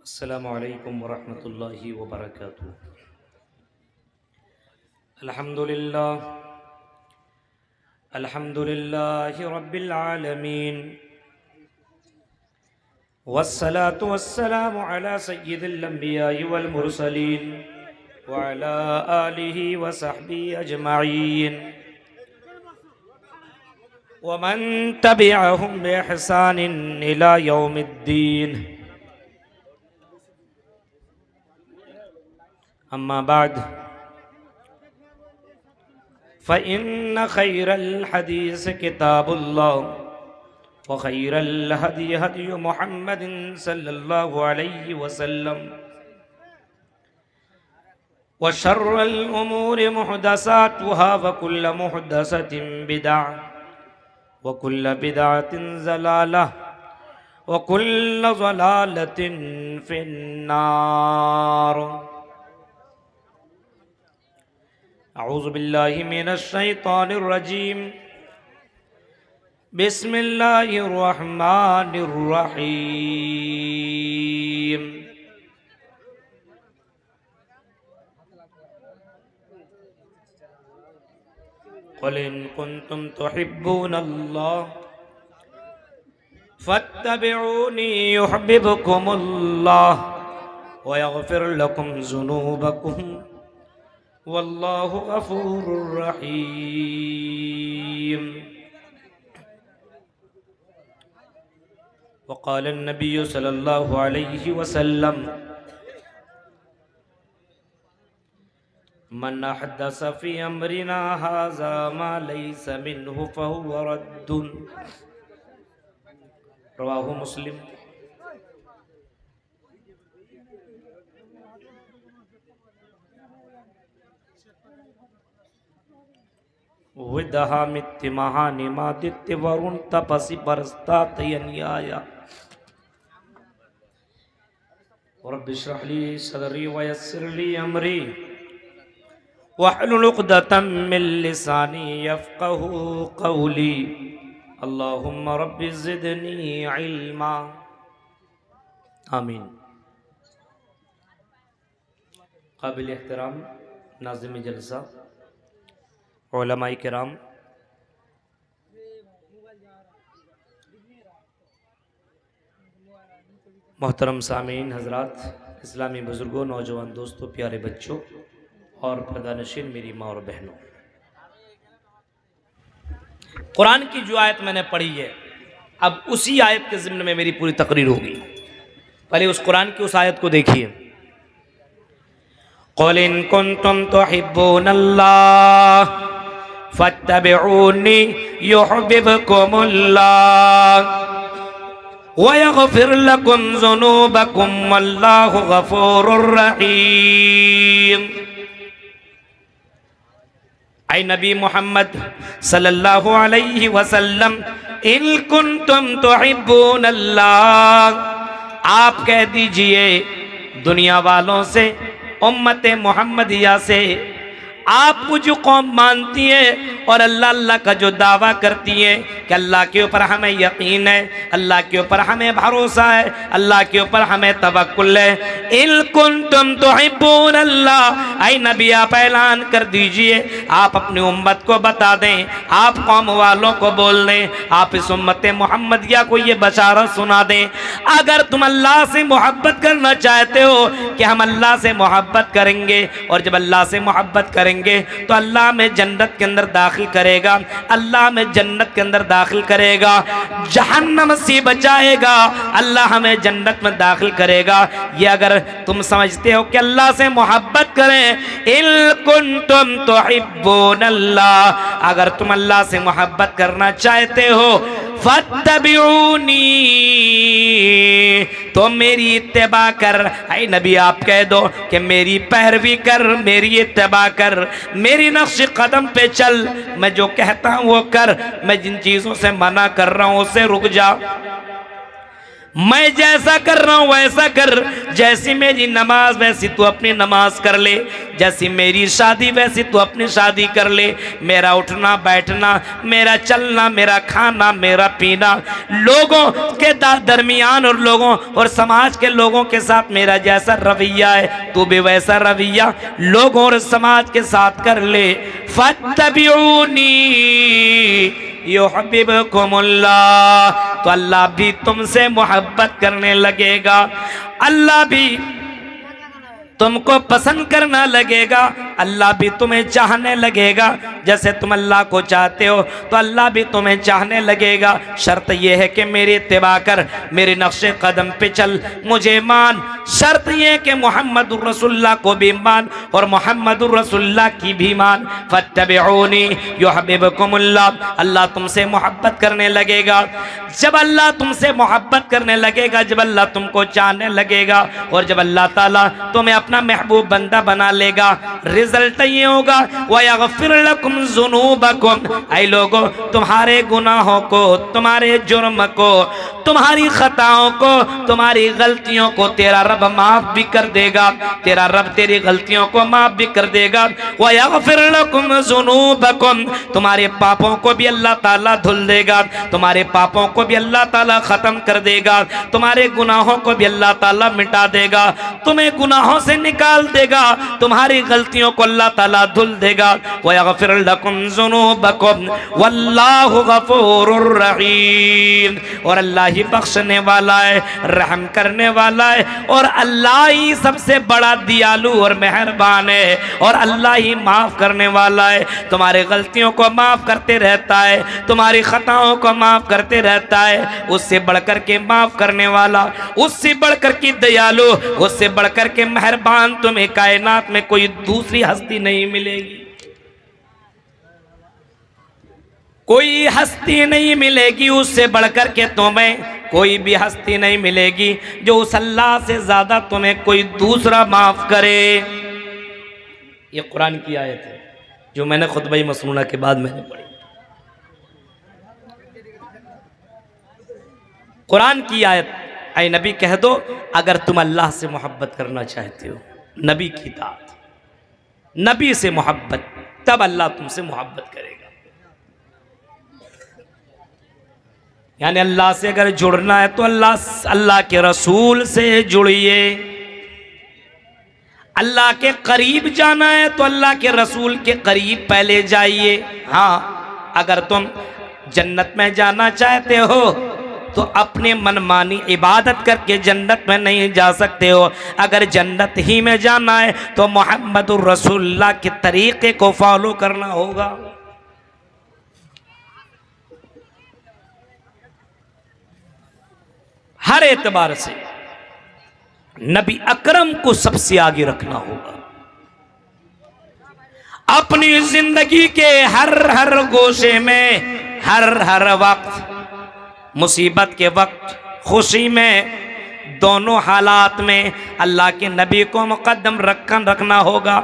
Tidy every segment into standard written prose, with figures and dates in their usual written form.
अस्सलामु अलैकुम वरहमतुल्लाहि वबरकातुहू। अल्हम्दुलिल्लाह अल्हम्दुलिल्लाहि रब्बिल आलमीन वस्सलातु वस्सलामु अला सय्यिदिल अंबियाइ वल मुरसलीन व अला आलिहि व सहबिहि अजमईन व मन तबिअहुम बि इहसानिन इला यौमिद्दीन। अम्मा बाद फ़इन्न खैरल हदीस किताबुल्लाह व खैरल हदी हदी मुहम्मदिन सल्लल्लाहु अलैहि वसल्लम व शर्रल उमूरि मुहदसातुहा व कुल्ल मुहदसतिन बिदअह व कुल्ल बिदअतिन ज़लालह व कुल्ल ज़लालतिन फिन्नार। अऊज़ु बिल्लाहि मिनश शैतानिर रजीम। बिस्मिल्लाहिर रहमानिर रहीम। क़ुल इन कुन्तुम तुहिब्बूनल्लाह फत्तबिऊनी युहब्बिबकुमुल्लाह व यग़फिर लकुम ज़ुनूबकुम वल्लाहु गफूरुर रहीम। वक़ाल नबिय्यु सल्लल्लाहु अलैहि वसल्लम मन अहदस फ़ी अम्रिना हाज़ा मा लैसा मिन्हु फ़हुव रद्दुन। रवाहु मुस्लिम। विदहामित्ति महानिमादित्य वरुण तपसि बरसतात यन्याया। रब्बि इश्रह ली सदरी व यस्सिर ली अमरी वहलुल उक़दतम मिन लिसानी यफ़क़हू क़ौली। अल्लाहुम्मा रब्बि ज़िदनी इल्मा। आमीन। काबिल एहतराम नाज़िम जलसा उलमाए किराम, मोहतरम सामीन हजरात, इस्लामी बुजुर्गों, नौजवान दोस्तों, प्यारे बच्चों और पर्दानशीन मेरी माँ और बहनों, कुरान की जो आयत मैंने पढ़ी है, अब उसी आयत के ज़िम्न में मेरी पूरी तकरीर होगी। पहले उस कुरान की उस आयत को देखिए। क़ुल इन कुन्तुम तुहिब्बूनल्लाह फत्तबिऊनी युहब्बिबकुमुल्लाह व यग़फिर लकुम ज़ुनूबकुम वल्लाहु गफूरुर रहीम। ऐ नबी मोहम्मद सल्लल्लाहु अलैहि वसल्लम, इन कुन्तुम तुहिब्बूनल्लाह, आप कह दीजिए दुनिया वालों से, उम्मत मोहम्मदिया से, आप मुझे कौम मानती है और अल्लाह अल्लाह का जो दावा करती है कि अल्लाह के ऊपर हमें यकीन है, अल्लाह के ऊपर हमें भरोसा है, अल्लाह के ऊपर हमें तवक्कुल है। इन कुन्तुम तुहिब्बूनल्लाह, ऐ नबी आप ऐलान कर दीजिए, आप अपनी उम्मत को बता दें, आप कौम वालों को बोल दें, आप इस उम्मत मोहम्मदिया को ये बशारत सुना दें, अगर तुम अल्लाह से मोहब्बत करना चाहते हो कि हम अल्लाह से मोहब्बत करेंगे, और जब अल्लाह से मोहब्बत करेंगे तो अल्लाह में जन्नत के अंदर दाखिल करेगा, अल्लाह में जन्नत के अंदर दाखिल करेगा, जहन्नम से बचाएगा, अल्लाह हमें जन्नत में दाखिल करेगा। ये अगर तुम समझते हो कि अल्लाह से मोहब्बत करें, इन कुन्तुम तुहिब्बूनल्लाह, अगर तुम अल्लाह से मोहब्बत करना चाहते हो, फत्तबिऊनी, तो मेरी इत्तिबा कर। ऐ नबी आप कह दो कि मेरी पैरवी कर, मेरी इत्तिबा कर, मेरी नक्श कदम पे चल, मैं जो कहता हूँ वो कर, मैं जिन चीज़ों से मना कर रहा हूँ उससे रुक जा। मैं जैसा कर रहा हूं वैसा कर, जैसी मेरी नमाज वैसी तू अपनी नमाज कर ले, जैसी मेरी शादी वैसी तू अपनी शादी कर ले। मेरा उठना बैठना, मेरा चलना, मेरा खाना, मेरा पीना, लोगों के दरमियान और लोगों और समाज के लोगों के साथ मेरा जैसा रवैया है तू भी वैसा रवैया लोगों और समाज के साथ कर ले। फत्तबिऊनी युहब्बिबकुमुल्लाह, तो अल्लाह भी तुमसे मोहब्बत करने लगेगा, अल्लाह भी तुमको पसंद करना लगेगा, अल्लाह भी तुम्हें चाहने लगेगा। जैसे तुम अल्लाह को चाहते हो तो अल्लाह भी तुम्हें चाहने लगेगा। शर्त यह है कि मेरी इत्तिबा कर, मेरे नक्शे कदम पे चल, मुझे मान। शर्त यह कि मोहम्मदुर रसूलुल्लाह को भी मान और मोहम्मदुर रसूलुल्लाह की भी मान। फत्तबिऊनी युहब्बिबकुमुल्लाह, अल्लाह तुमसे मोहब्बत करने लगेगा। जब अल्लाह तुमसे मोहब्बत करने लगेगा, जब अल्लाह तुमको चाहने लगेगा और जब अल्लाह ताला तुम्हें अपना महबूब बंदा बना लेगा, रिजल्ट ये होगा वयगफिर लकुम ज़ुनूबकुम, ऐ लोगों तुम्हारे गुनाहों को, तुम्हारे जुर्म को, तुम्हारी खताओं को, तुम्हारी गलतियों को तेरा रब माफ भी कर देगा। तेरा रब तेरी गलतियों को माफ भी कर देगा। वयगफिर लकुम ज़ुनूबकुम, तुम्हारे पापों को भी अल्लाह ताला धुल देगा, तुम्हारे पापों को भी अल्लाह ताला खत्म कर देगा, तुम्हारे गुनाहों को भी अल्लाह ताला मिटा देगा, तुम्हें गुनाहों से निकाल देगा, तुम्हारी गलतियों को अल्लाह ताला धुल देगा। वयगफिर लकुम ज़ुनूबकुम वल्लाहु गफूरुर रहीम, और अल्लाह ही बख्शने वाला है, रहम करने वाला है, और अल्लाह ही सबसे बड़ा दयालु और मेहरबान है, और अल्लाह ही माफ़ करने वाला है। तुम्हारी गलतियों को माफ़ करते रहता है, तुम्हारी खताओं को माफ़ करते रहता है। उससे बढ़कर के माफ़ करने वाला, उससे बढ़कर के दयालु, उससे बढ़कर के मेहरबान तुम्हें कायनात में कोई दूसरी हस्ती नहीं मिलेगी, कोई हस्ती नहीं मिलेगी। उससे बढ़कर के तुम्हें कोई भी हस्ती नहीं मिलेगी जो उस अल्लाह से ज्यादा तुम्हें कोई दूसरा माफ करे। ये कुरान की आयत है जो मैंने खुतबा मसनूना के बाद मैंने पढ़ी। कुरान की आयत, ऐ नबी कह दो अगर तुम अल्लाह से मोहब्बत करना चाहते हो, नबी की इताअत, नबी से मोहब्बत, तब अल्लाह तुमसे मोहब्बत करेगा। यानी अल्लाह से अगर जुड़ना है तो अल्लाह के रसूल से जुड़िए। अल्लाह के करीब जाना है तो अल्लाह के रसूल के करीब पहले जाइए। हाँ, अगर तुम जन्नत में जाना चाहते हो तो अपने मनमानी इबादत करके जन्नत में नहीं जा सकते हो। अगर जन्नत ही में जाना है तो मोहम्मदुर रसूलुल्लाह के तरीके को फॉलो करना होगा। हर एतबार से नबी अकरम को सबसे आगे रखना होगा। अपनी जिंदगी के हर गोशे में, हर वक्त, मुसीबत के वक्त, खुशी में, दोनों हालात में अल्लाह के नबी को मुकद्दम रखना होगा।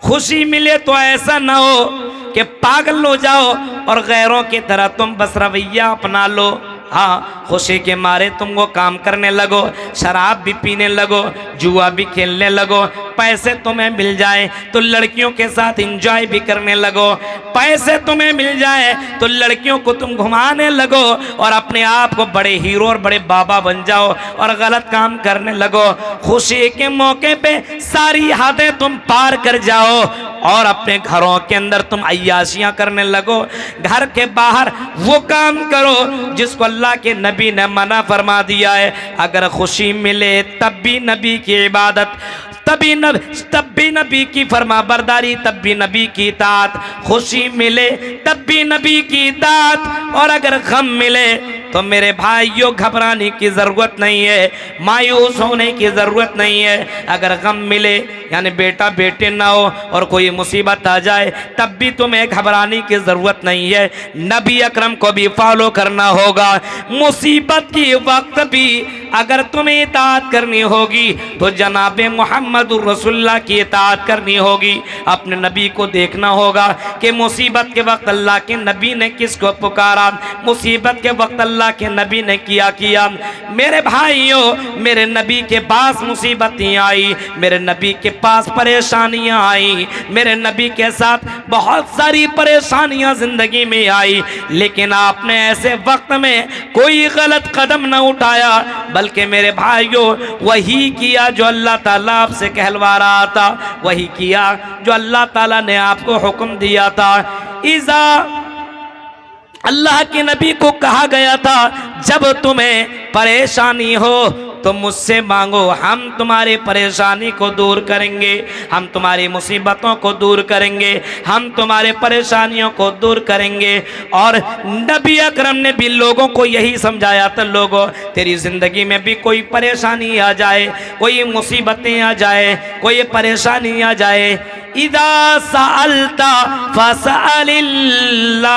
खुशी मिले तो ऐसा ना हो कि पागल हो जाओ और गैरों की तरह तुम बस रवैया अपना लो। हाँ, खुशी के मारे तुम वो काम करने लगो, शराब भी पीने लगो, जुआ भी खेलने लगो, पैसे तुम्हें मिल जाए तो लड़कियों के साथ एंजॉय भी करने लगो, पैसे तुम्हें मिल जाए तो लड़कियों को तुम घुमाने लगो और अपने आप को बड़े हीरो और बड़े बाबा बन जाओ और गलत काम करने लगो। खुशी के मौके पे सारी हदें तुम पार कर जाओ और अपने घरों के अंदर तुम अय्याशियां करने लगो। घर के बाहर वो काम करो जिसको अल्लाह के नबी ने मना फरमा दिया है। अगर खुशी मिले तब भी नबी की इबादत, तब भी नबी की फरमाबरदारी, तब भी नबी की इताअत। खुशी मिले तब भी नबी की इताअत, और अगर गम मिले तो मेरे भाइयों घबराने की ज़रूरत नहीं है, मायूस होने की ज़रूरत नहीं है। अगर गम मिले यानी बेटा बेटे ना हो और कोई मुसीबत आ जाए तब भी तुम्हें घबराने की ज़रूरत नहीं है। नबी अकरम को भी फॉलो करना होगा। मुसीबत के वक्त भी अगर तुम्हें इताअत करनी होगी तो जनाब मोहम्मद रसूलुल्लाह की इताअत करनी होगी। अपने नबी को देखना होगा कि मुसीबत के वक्त अल्लाह के नबी ने किसको पुकारा, मुसीबत के वक्त अल्लाह के नबी ने किया मेरे भाइयों, मेरे नबी के पास मुसीबतें आई, मेरे नबी के पास परेशानियां आई, मेरे नबी के साथ बहुत सारी परेशानियां जिंदगी में आई, लेकिन आपने ऐसे वक्त में कोई गलत कदम न उठाया, बल्कि मेरे भाइयों वही किया जो अल्लाह ताला आपसे कहलवा रहा था, वही किया जो अल्लाह ताला ने आपको हुक्म दिया था। इज़ा अल्लाह के नबी को कहा गया था जब तुम्हें परेशानी हो तो मुझसे मांगो, हम तुम्हारी परेशानी को दूर करेंगे, हम तुम्हारी मुसीबतों को दूर करेंगे, हम तुम्हारे परेशानियों को दूर करेंगे। और नबी अकरम ने भी लोगों को यही समझाया था, लोगों तेरी ज़िंदगी में भी कोई परेशानी आ जाए, कोई मुसीबतें आ जाए, कोई परेशानी आ जाए, इदा सअलता फसअलिल्लाह,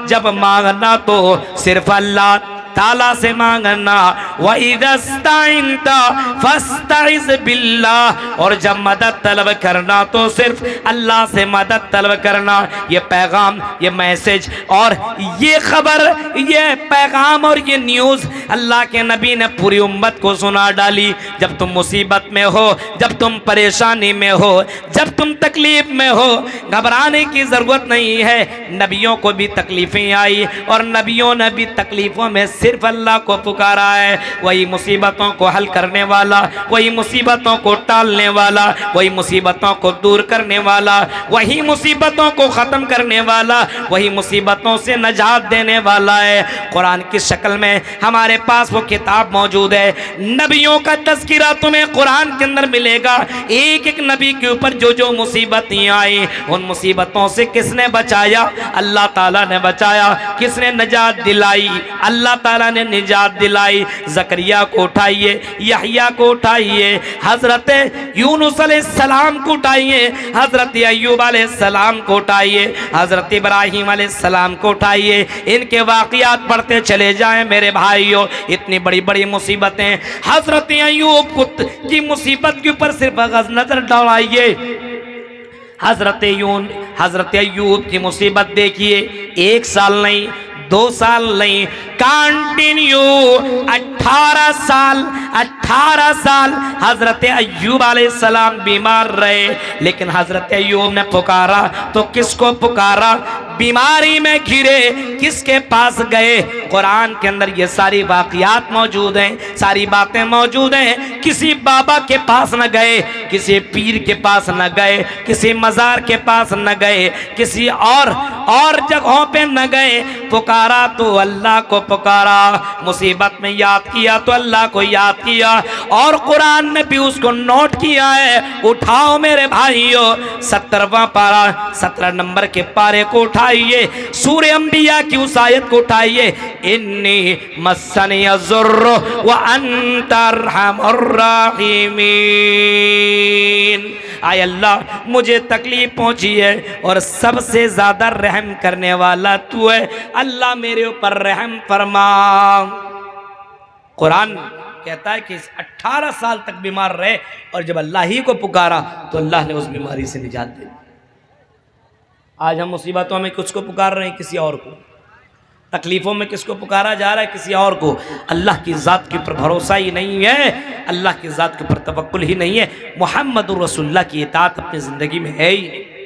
जब मांगना तो सिर्फ अल्लाह ताला से मांगना, व इदस्ताइनता फस्तइज़ बिल्लाह, और जब मदद तलब करना तो सिर्फ अल्लाह से मदद तलब करना। ये पैगाम, ये मैसेज और ये खबर, ये पैगाम और ये न्यूज़ अल्लाह के नबी ने पूरी उम्मत को सुना डाली। जब तुम मुसीबत में हो, जब तुम परेशानी में हो, जब तुम तकलीफ में हो, घबराने की ज़रूरत नहीं है। नबियों को भी तकलीफ़ें आई और नबियों ने भी तकलीफ़ों में सिर्फ अल्लाह को पुकारा है। वही मुसीबतों को हल करने वाला, वही मुसीबतों को टालने वाला, वही मुसीबतों को दूर करने वाला, वही मुसीबतों को ख़त्म करने वाला, वही मुसीबतों से नजात देने वाला है। कुरान की शक्ल में हमारे पास वो किताब मौजूद है। नबियों का तज़किरा तुम्हें कुरान के अंदर मिलेगा। एक एक नबी के ऊपर जो जो मुसीबतें आई, उन मुसीबतों से किसने बचाया? अल्लाह ताला ने बचाया। किसने नजात दिलाई? अल्लाह ताला ने निजात दिलाई। ज़करिया को उठाइए, यहया को उठाइए, हज़रत यूनुस अलैहिस्सलाम को उठाइए, हज़रत अय्यूब अलैहिस्सलाम को उठाइए, हज़रत इब्राहीम अलैहिस्सलाम को उठाइए। इनके वाक़ियात पढ़ते चले जाएं मेरे भाइयों। इतनी बड़ी बड़ी मुसीबतें, हज़रत अय्यूब की मुसीबत के ऊपर सिर्फ नज़र दौड़ाइए। हज़रत अय्यूब की मुसीबत देखिए, 1 साल नहीं, 2 साल नहीं, कंटिन्यू 18 साल हजरत अय्यूब अलैहिस्सलाम बीमार रहे। लेकिन हजरत अय्यूब ने पुकारा तो किसको पुकारा? बीमारी में घिरे किसके पास गए? कुरान के अंदर ये सारी वाक़ियात मौजूद हैं, सारी बातें मौजूद हैं। किसी बाबा के पास न गए, किसी पीर के पास न गए, किसी मज़ार के पास न गए, किसी और जगहों पे न गए। पुकारा तो अल्लाह को पुकारा, मुसीबत में याद किया तो अल्लाह को याद किया, और कुरान ने भी उसको नोट किया है। उठाओ मेरे भाइयों 17वां पारा, 17 नंबर के पारे को उठाइए, सूरह अंबिया की उस आयत को उठाइए, इन्नी मस्सनी अज़ुर्र व अंत अर्हमुर राहिमीन। आय अल्लाह मुझे तकलीफ पहुंची है और सबसे ज़्यादा रहम करने वाला तू है, अल्लाह मेरे ऊपर रहम फरमा। कुरान कहता है कि 18 साल तक बीमार रहे और जब अल्लाह ही को पुकारा तो अल्लाह ने उस बीमारी से निजात दी। आज हम मुसीबतों में किसको पुकार रहे हैं? किसी और को। तकलीफ़ों में किसको पुकारा जा रहा है? किसी और को। अल्लाह की ज़ात के ऊपर भरोसा ही नहीं है, अल्लाह की ज़ात के ऊपर तवक्कुल ही नहीं है, मुहम्मदुर रसूलुल्लाह की इताअत अपनी ज़िंदगी में है ही नहीं।